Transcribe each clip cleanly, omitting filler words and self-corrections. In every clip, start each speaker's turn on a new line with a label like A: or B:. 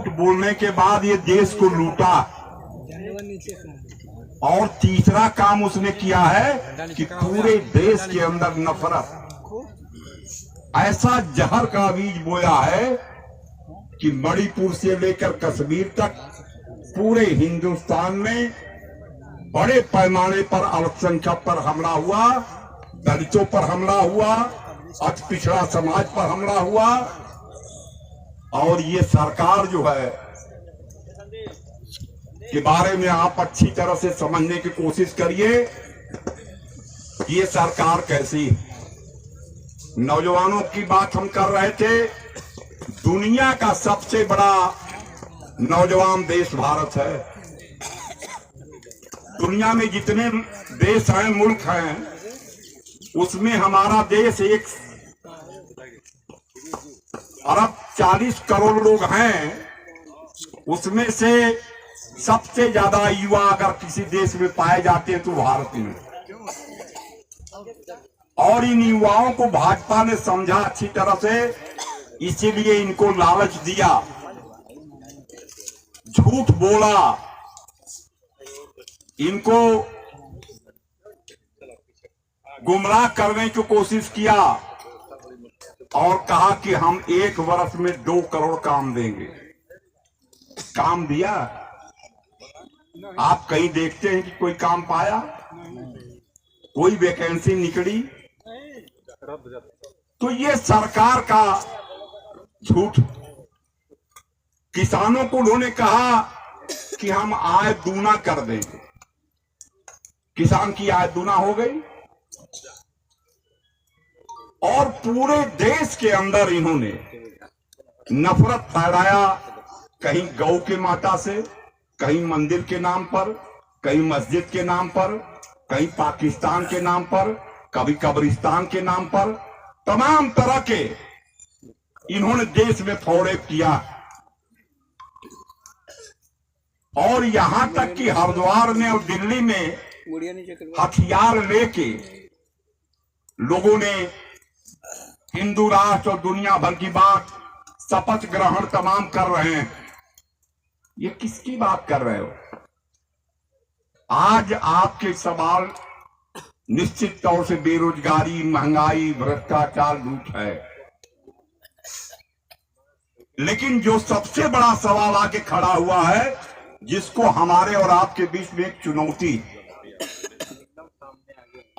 A: झूठ बोलने के बाद ये देश को लूटा। और तीसरा काम उसने किया है कि पूरे देश के अंदर नफरत, ऐसा जहर का बीज बोया है कि मणिपुर से लेकर कश्मीर तक पूरे हिंदुस्तान में बड़े पैमाने पर अल्पसंख्यक पर हमला हुआ, दलितों पर हमला हुआ, अति पिछड़ा समाज पर हमला हुआ। और ये सरकार जो है के बारे में आप अच्छी तरह से समझने की कोशिश करिए। ये सरकार कैसी, नौजवानों की बात हम कर रहे थे। दुनिया का सबसे बड़ा नौजवान देश भारत है। दुनिया में जितने देश हैं, मुल्क हैं, उसमें हमारा देश 1,40 अरब लोग हैं। उसमें से सबसे ज्यादा युवा अगर किसी देश में पाए जाते हैं तो भारत में। और इन युवाओं को भाजपा ने समझा अच्छी तरह से, इसीलिए इनको लालच दिया, झूठ बोला, इनको गुमराह करने की कोशिश किया और कहा कि हम 1 वर्ष में 2 करोड़ काम देंगे। काम दिया? आप कहीं देखते हैं कि कोई काम पाया? कोई वैकेंसी निकली? तो ये सरकार का झूठ। किसानों को उन्होंने कहा कि हम आय दूना कर देंगे। किसान की आय दूना हो गई। और पूरे देश के अंदर इन्होंने नफरत फैलाया, कहीं गौ के माता से, कहीं मंदिर के नाम पर, कहीं मस्जिद के नाम पर, कहीं पाकिस्तान के नाम पर, कभी कब्रिस्तान के नाम पर, तमाम तरह के इन्होंने देश में फौड़े किया। और यहां तक कि हरिद्वार में और दिल्ली में हथियार लेके लोगों ने हिंदू राष्ट्र और दुनिया भर की बात, शपथ ग्रहण तमाम कर रहे हैं। ये किसकी बात कर रहे हो? आज आपके सवाल निश्चित तौर से बेरोजगारी, महंगाई, भ्रष्टाचार, लूट है। लेकिन जो सबसे बड़ा सवाल आके खड़ा हुआ है, जिसको हमारे और आपके बीच में एक चुनौती,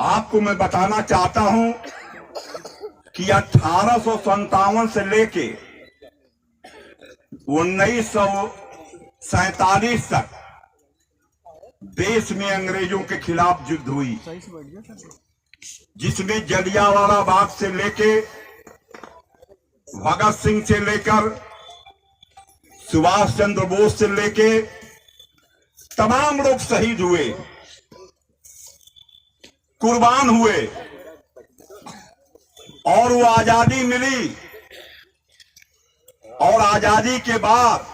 A: आपको मैं बताना चाहता हूं कि 1857 से लेके 1947 तक देश में अंग्रेजों के खिलाफ युद्ध हुई, जिसमें जलियांवाला बाग से लेके, भगत सिंह से लेकर, सुभाष चंद्र बोस से लेके तमाम लोग शहीद हुए, कुर्बान हुए। और वो आजादी मिली। और आजादी के बाद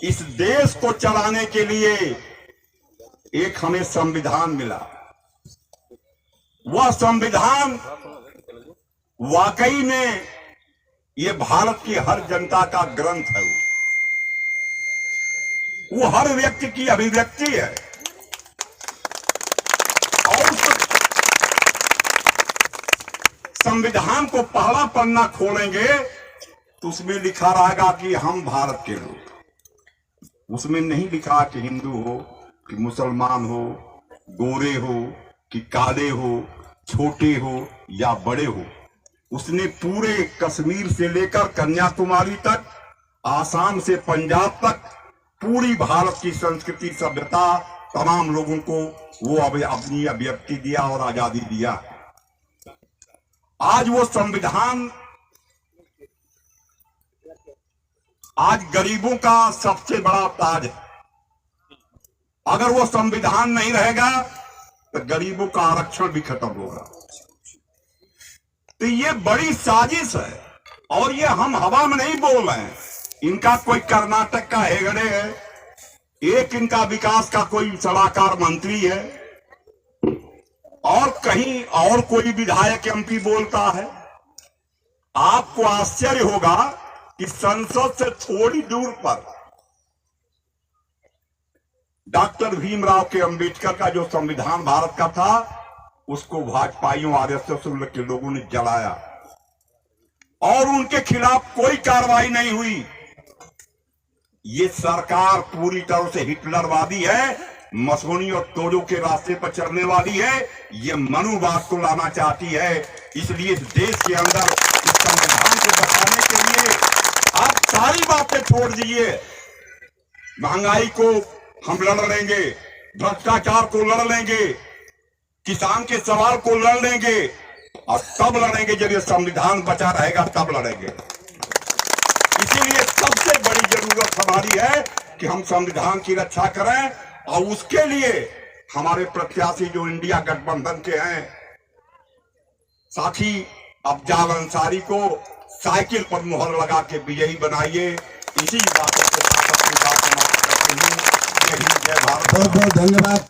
A: इस देश को चलाने के लिए एक हमें संविधान मिला। वह संविधान वाकई में ये भारत की हर जनता का ग्रंथ है। वो हर व्यक्ति की अभिव्यक्ति है। और संविधान को पहला पन्ना खोलेंगे तो उसमें लिखा रहेगा कि हम भारत के लोग। उसमें नहीं लिखा कि हिंदू हो कि मुसलमान हो, गोरे हो कि काले हो, छोटे हो या बड़े हो। उसने पूरे कश्मीर से लेकर कन्याकुमारी तक, आसाम से पंजाब तक पूरी भारत की संस्कृति, सभ्यता, तमाम लोगों को वो अपनी अभिव्यक्ति दिया और आजादी दिया। आज वो संविधान आज गरीबों का सबसे बड़ा ताज है। अगर वो संविधान नहीं रहेगा तो गरीबों का आरक्षण भी खत्म होगा। तो ये बड़ी साजिश है। और ये हम हवा में नहीं बोल रहे हैं। इनका कोई कर्नाटक का हेगड़े है, एक इनका विकास का कोई सलाहकार मंत्री है, और कहीं और कोई विधायक एमपी बोलता है। आपको आश्चर्य होगा कि संसद से थोड़ी दूर पर डॉक्टर भीमराव के अंबेडकर का जो संविधान भारत का था, उसको भाजपाइयों आरएसएस के लोगों ने जलाया और उनके खिलाफ कोई कार्रवाई नहीं हुई। ये सरकार पूरी तरह से हिटलरवादी है, मसोनी और तोड़ो के रास्ते पर चलने वाली है। ये मनुवाद को लाना चाहती है। इसलिए इस देश के अंदर इस संविधान को बचाने के लिए आप सारी बातें छोड़ दीजिए। महंगाई को हम लड़ लेंगे, भ्रष्टाचार को लड़ लेंगे, किसान के सवाल को लड़ लेंगे, और तब लड़ेंगे जब ये संविधान बचा रहेगा, तब लड़ेंगे। इसीलिए सबसे बड़ी जरूरत हमारी है कि हम संविधान की रक्षा करें, और उसके लिए हमारे प्रत्याशी जो इंडिया गठबंधन के हैं साथी अफजाल अंसारी को साइकिल पर मुहर लगा के विजयी बनाइए। इसी बातों के साथ अपनी बात समाप्त करती हूँ। जय भारत।
B: बहुत बहुत धन्यवाद।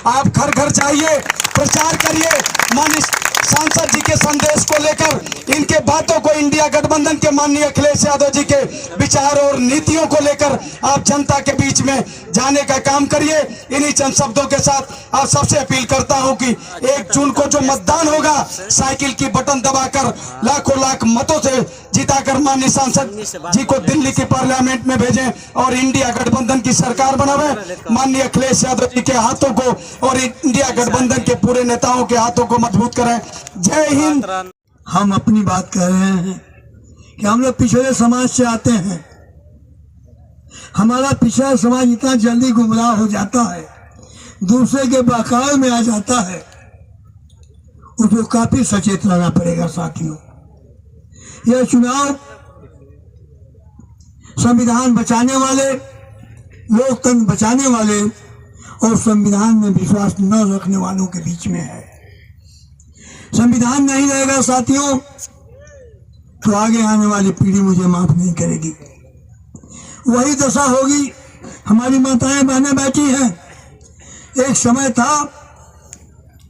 B: आप घर घर जाइए, प्रचार करिए माननीय सांसद जी के संदेश को लेकर, इनके बातों को, इंडिया गठबंधन के माननीय अखिलेश यादव जी के विचार और नीतियों को लेकर आप जनता के बीच में जाने का काम करिए। इन्हीं चंद शब्दों के साथ आप सबसे अपील करता हूं कि 1 जून को जो मतदान होगा, साइकिल की बटन दबाकर लाखों लाख मतों से जिताकर माननीय सांसद जी को दिल्ली की पार्लियामेंट में भेजें और इंडिया गठबंधन की सरकार बनावे। माननीय अखिलेश यादव जी के हाथों को और इंडिया गठबंधन के पूरे नेताओं के हाथों को मजबूत करें। जय हिंद।
C: हम अपनी बात कर रहे हैं कि हम लोग पिछड़े समाज से आते हैं। हमारा पिछड़ा समाज इतना जल्दी गुमराह हो जाता है, दूसरे के बहकावे में आ जाता है, उसको काफी सचेत रहना पड़ेगा साथियों। यह चुनाव संविधान बचाने वाले, लोकतंत्र बचाने वाले और संविधान में विश्वास न रखने वालों के बीच में है। संविधान नहीं रहेगा साथियों तो आगे आने वाली पीढ़ी मुझे माफ नहीं करेगी। वही दशा होगी। हमारी माताएं बहनें बैठी हैं। एक समय था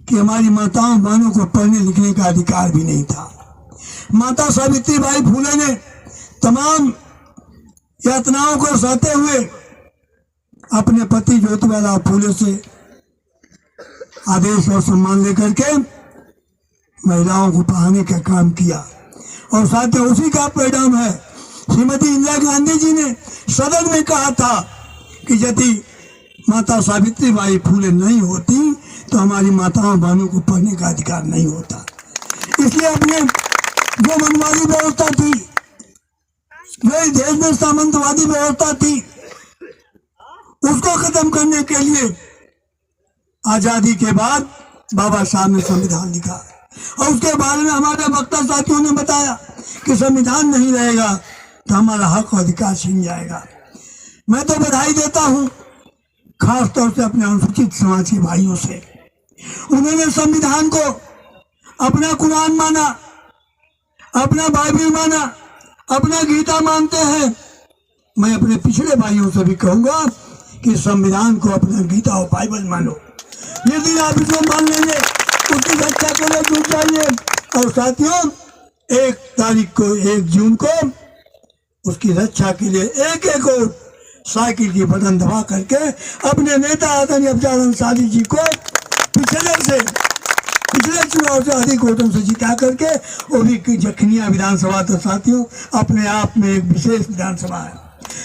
C: कि हमारी माताओं बहनों को पढ़ने लिखने का अधिकार भी नहीं था। माता सावित्रीबाई फुले ने तमाम यातनाओं को सहते हुए अपने पति ज्योतिबा फुले से आदेश और सम्मान लेकर के महिलाओं को पढ़ाने का काम किया, और साथ ही उसी का परिणाम है श्रीमती इंदिरा गांधी जी ने सदन में कहा था कि यदि माता सावित्रीबाई फुले नहीं होती तो हमारी माताओं बहनों को पढ़ने का अधिकार नहीं होता। इसलिए अपने जो मनवादी व्यवस्था थी, जो इस देश में सामंतवादी व्यवस्था थी, उसको खत्म करने के लिए आजादी के बाद बाबा साहब ने संविधान लिखा, और उसके बारे में हमारे वक्ता साथियों ने बताया कि संविधान नहीं रहेगा तो हमारा हक और अधिकार छीन जाएगा। मैं तो बधाई देता हूं खास तौर से अपने अनुसूचित समाज के भाइयों से। उन्होंने संविधान को अपना कुरान माना, अपना बाइबल माना, अपना गीता मानते हैं। मैं अपने पिछड़े भाइयों से भी कहूंगा कि संविधान को अपना गीता और बाइबल मानो। यदि आप इसको मान लेंगे उसकी रक्षा के लिए जुट जाइए। और साथियों 1 तारीख को 1 जून को उसकी रक्षा के लिए एक एक वोट साइकिल की बटन दबा करके अपने नेता आदरणीय अफजाल अंसारी जी को पिछले चुनाव से अधिक वोटों से जिता करके, वो भी जखनिया विधानसभा, तो साथियों अपने आप में एक विशेष विधानसभा है।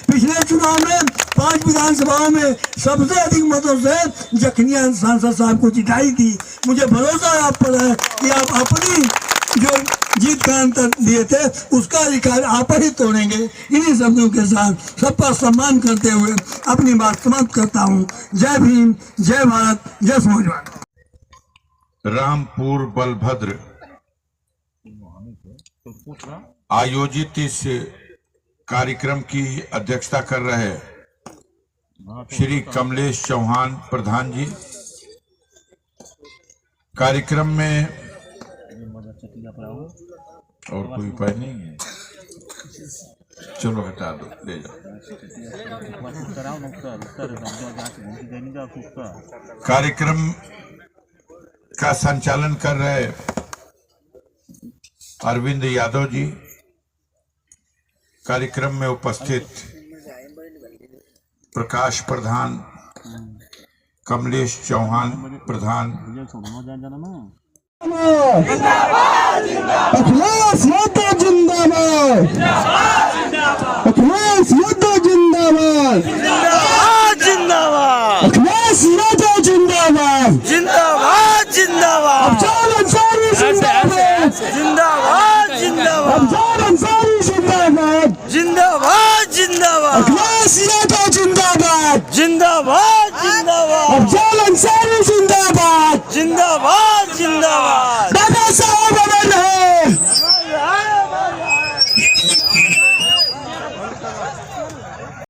C: पिछले चुनाव में 5 विधानसभाओं में सबसे अधिक मतों से जखनिया सांसद साहब को जिताई थी। मुझे भरोसा है आप पर है कि आप अपनी जो जीत का अंतर दिए थे उसका अधिकार आप ही तोड़ेंगे। इन्हीं शब्दों के साथ सबका सम्मान करते हुए अपनी बात समाप्त करता हूँ। जय भीम, जय भारत, जय समाजवाद।
D: रामपुर बलभद्र आयोजित इस कार्यक्रम की अध्यक्षता कर रहे श्री कमलेश चौहान प्रधान जी। कार्यक्रम में और कोई उपाय नहीं है, चलो हटा दो, ले जाओ। कार्यक्रम का संचालन कर रहे अरविंद यादव जी, कार्यक्रम में उपस्थित प्रकाश प्रधान, कमलेश चौहान प्रधान,
B: अखिलेश यादव जिंदाबाद, अखिलेश यादव जिंदाबाद, अखिलेश यादव जिंदाबाद, अफजल अंसारी जिंदाबाद, अखिलेश यादव जिंदाबाद, अफजल अंसारी जिंदाबाद, बाबा साहब